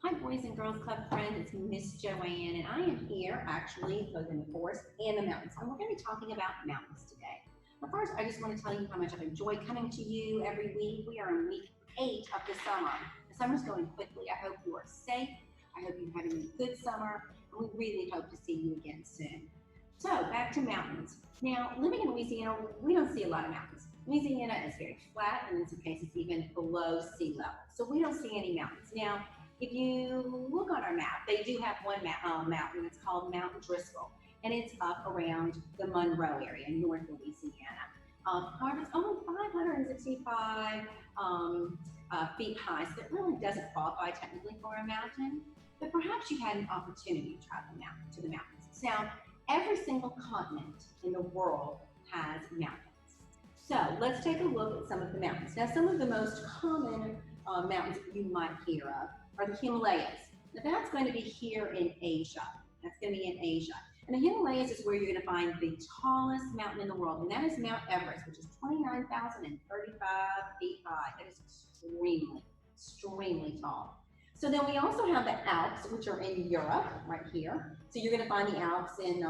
Hi, Boys and Girls Club friends. It's Miss JoAnne, and I am here actually both in the forest and the mountains. And we're going to be talking about mountains today. But first, I just want to tell you how much I've enjoyed coming to you every week. We are in week 8 of the summer. The summer's going quickly. I hope you are safe. I hope you're having a good summer, and we really hope to see you again soon. So, back to mountains. Now, living in Louisiana, we don't see a lot of mountains. Louisiana is very flat, and in some cases, even below sea level. So, we don't see any mountains. Now, if you look on our map, they do have one mountain. It's called Mount Driscoll, and it's up around the Monroe area in North Louisiana. However, it's only 565 feet high, so it really doesn't qualify technically for a mountain. But perhaps you had an opportunity to travel to the mountains. Now, every single continent in the world has mountains. So let's take a look at some of the mountains. Now, some of the most common mountains that you might hear of are the Himalayas. Now that's going to be here in Asia. That's going to be in Asia. And the Himalayas is where you're going to find the tallest mountain in the world, and that is Mount Everest, which is 29,035 feet high. That is extremely tall. So then we also have the Alps, which are in Europe, right here. So you're going to find the Alps in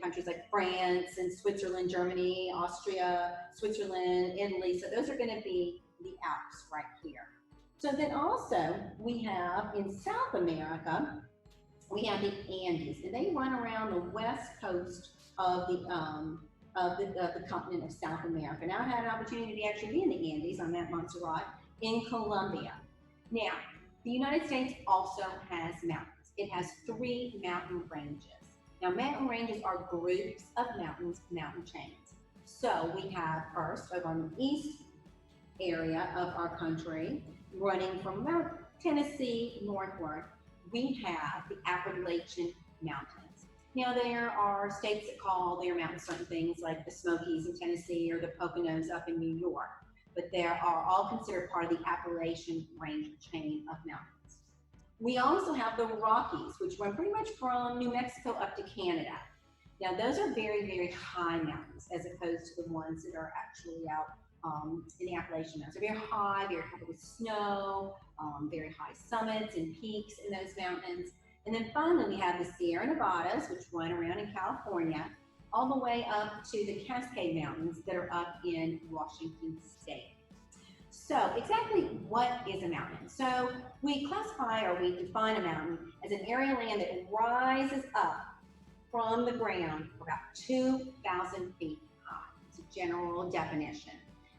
countries like France and Switzerland, Germany, Austria, Switzerland, Italy. So those are going to be the Alps right here. So then also we have in South America, we have the Andes, and they run around the west coast of the continent of South America. Now I had an opportunity to actually be in the Andes on Mount Montserrat in Colombia. Now, the United States also has mountains. It has 3 mountain ranges. Now, mountain ranges are groups of mountains, mountain chains. So we have first over on the east area of our country, running from about Tennessee northward, we have the Appalachian Mountains. Now, there are states that call their mountains certain things like the Smokies in Tennessee or the Poconos up in New York, but they are all considered part of the Appalachian range chain of mountains. We also have the Rockies, which run pretty much from New Mexico up to Canada. Now, those are very high mountains as opposed to the ones that are actually out in the Appalachian Mountains. They're very high, very covered with snow, very high summits and peaks in those mountains. And then finally, we have the Sierra Nevadas, which run around in California, all the way up to the Cascade Mountains that are up in Washington State. So exactly what is a mountain? So we classify or we define a mountain as an area of land that rises up from the ground about 2,000 feet high. It's a general definition.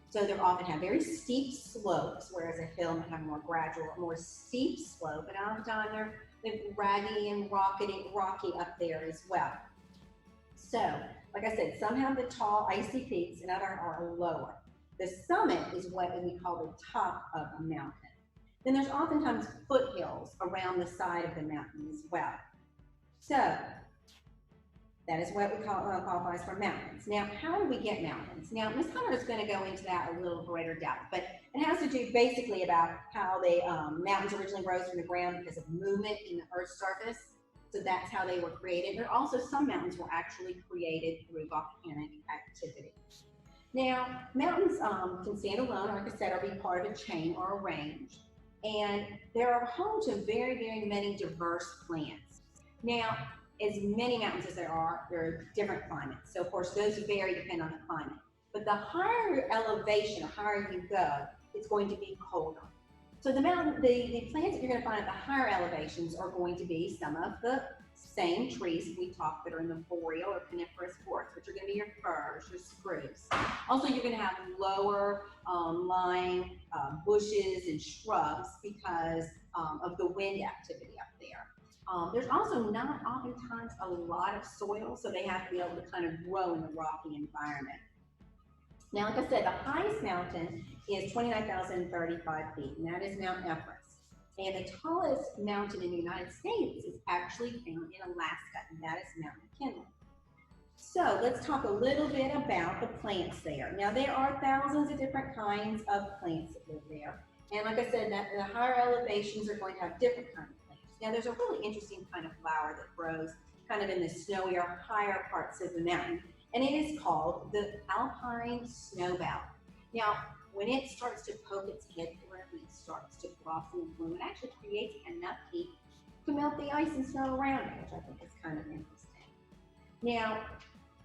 So they often have very steep slopes, whereas a hill might have a more gradual, more steep slope, and oftentimes they're raggy and rocky up there as well. So, like I said, some have the tall, icy peaks, and others are lower. The summit is what we call the top of a mountain. Then there's oftentimes foothills around the side of the mountain as well. So, that is what we qualifies for mountains. Now, how do we get mountains? Now, Ms. Hunter is going to go into that a little greater depth, but it has to do basically about how the mountains originally rose from the ground because of movement in the Earth's surface. So that's how they were created. But also some mountains were actually created through volcanic activity. Now, mountains can stand alone, or like I said, or be part of a chain or a range. And they're home to very many diverse plants. Now, as many mountains as there are different climates. So of course, those vary depending on the climate. But the higher elevation, the higher you go, it's going to be colder. So the plants that you're going to find at the higher elevations are going to be some of the same trees we talked that are in the boreal or coniferous forests, which are going to be your firs, your spruce. Also, you're going to have lower lying bushes and shrubs because of the wind activity up there. There's also not oftentimes a lot of soil, so they have to be able to kind of grow in the rocky environment. Now, like I said, the highest mountain is 29,035 feet, and that is Mount Everest. And the tallest mountain in the United States is actually found in Alaska, and that is Mount McKinley. So let's talk a little bit about the plants there. Now, there are thousands of different kinds of plants that live there. And like I said, the higher elevations are going to have different kinds of plants. Now, there's a really interesting kind of flower that grows kind of in the snowier, higher parts of the mountain, and it is called the alpine snowbell. Now, when it starts to poke its head through, when it starts to blossom and bloom, it actually creates enough heat to melt the ice and snow around it, which I think is kind of interesting. Now,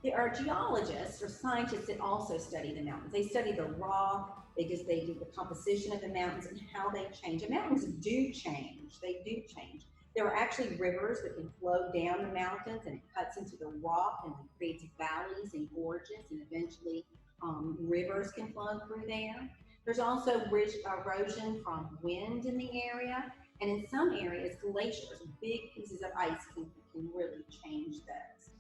there are geologists or scientists that also study the mountains. They study the rock, they do the composition of the mountains and how they change. And mountains do change, they do change. There are actually rivers that can flow down the mountains and it cuts into the rock and it creates valleys and gorges and eventually rivers can flow through there. There's also erosion from wind in the area. And in some areas, glaciers, big pieces of ice can really change those.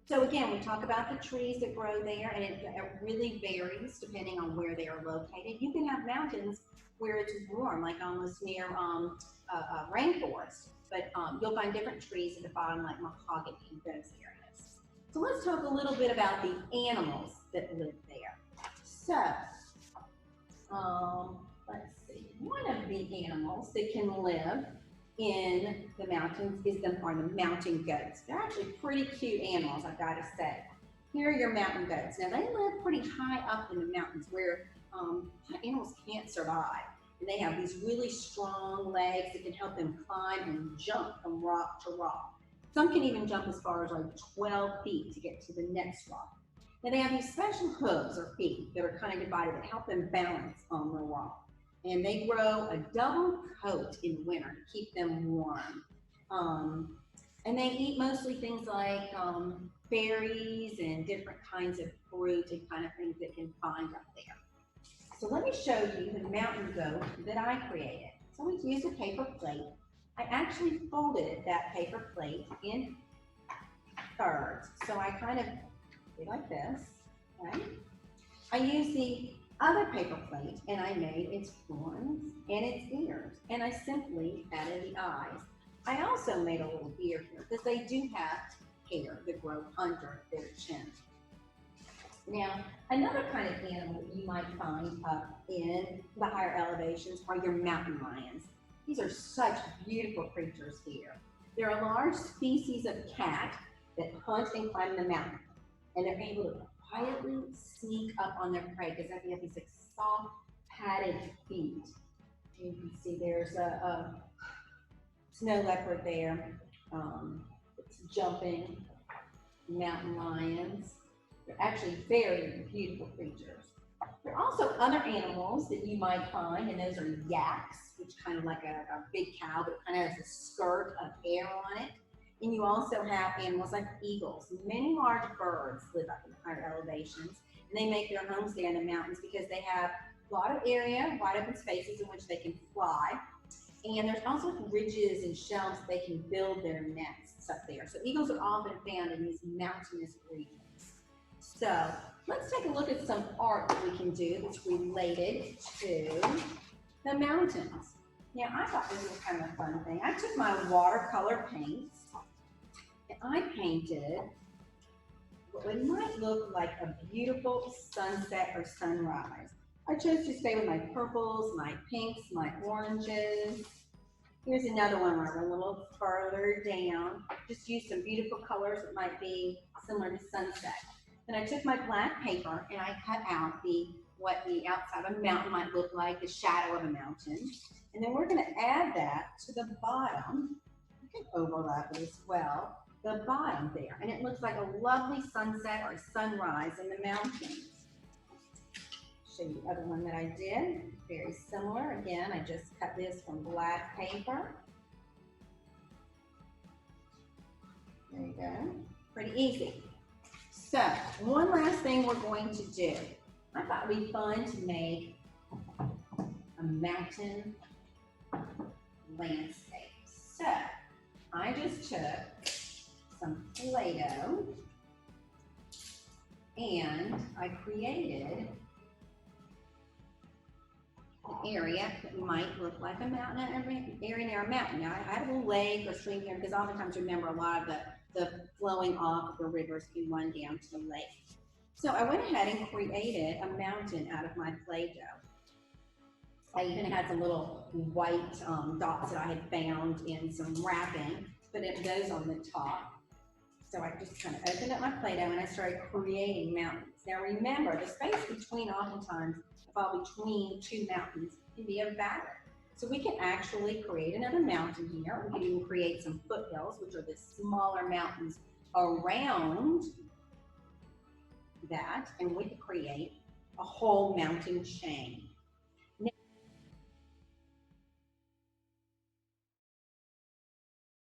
So again, we talk about the trees that grow there, and it really varies depending on where they are located. You can have mountains where it's warm, like almost near a rainforest, but you'll find different trees at the bottom, like mahogany in those areas. So let's talk a little bit about the animals that live there. So let's see, one of the animals that can live in the mountains are the mountain goats. They're actually pretty cute animals, I've got to say. Here are your mountain goats. Now they live pretty high up in the mountains where animals can't survive. And they have these really strong legs that can help them climb and jump from rock to rock. Some can even jump as far as like 12 feet to get to the next rock. Now they have these special hooves or feet that are kind of divided that help them balance on the rock. And they grow a double coat in winter to keep them warm. And they eat mostly things like berries and different kinds of fruit and kind of things that can find up there. So let me show you the mountain goat that I created. So we used a paper plate. I actually folded that paper plate in thirds. So I kind of did like this, right? I used the other paper plate and I made its horns and its ears, and I simply added the eyes. I also made a little ear here because they do have hair that grow under their chin. Now, another kind of animal that you might find up in the higher elevations are your mountain lions. These are such beautiful creatures here. They're a large species of cat that hunt and climb the mountain, and they're able to quietly sneak up on their prey because they have these like soft padded feet. You can see there's a snow leopard there. It's jumping. Mountain lions. They're actually very beautiful creatures. There are also other animals that you might find, and those are yaks, which kind of like a big cow, but kind of has a skirt of hair on it. And you also have animals like eagles. Many large birds live up in higher elevations, and they make their homes there in the mountains because they have a lot of area, wide open spaces in which they can fly. And there's also ridges and shelves they can build their nests up there. So eagles are often found in these mountainous regions. So let's take a look at some art that we can do that's related to the mountains. Now, I thought this was kind of a fun thing. I took my watercolor paints and I painted what might look like a beautiful sunset or sunrise. I chose to stay with my purples, my pinks, my oranges. Here's another one where I'm a little further down. Just use some beautiful colors that might be similar to sunset. Then I took my black paper and I cut out what the outside of a mountain might look like, the shadow of a mountain. And then we're going to add that to the bottom. You can overlap it as well, the bottom there. And it looks like a lovely sunset or sunrise in the mountains. Show you the other one that I did. Very similar. Again, I just cut this from black paper. There you go. Pretty easy. So, one last thing we're going to do. I thought it'd be fun to make a mountain landscape. So, I just took some Play-Doh and I created an area that might look like a mountain, an area near a mountain. Now, I had a little lake or stream here because oftentimes, remember, a lot of the flowing off of the rivers can run down to the lake. So I went ahead and created a mountain out of my Play-Doh. I even had some little white dots that I had found in some wrapping, put those on the top. So I just kind of opened up my Play-Doh and I started creating mountains. Now remember, the space between oftentimes, fall between two mountains can be a valley. So we can actually create another mountain here. We can even create some foothills, which are the smaller mountains around that, and we could create a whole mountain chain.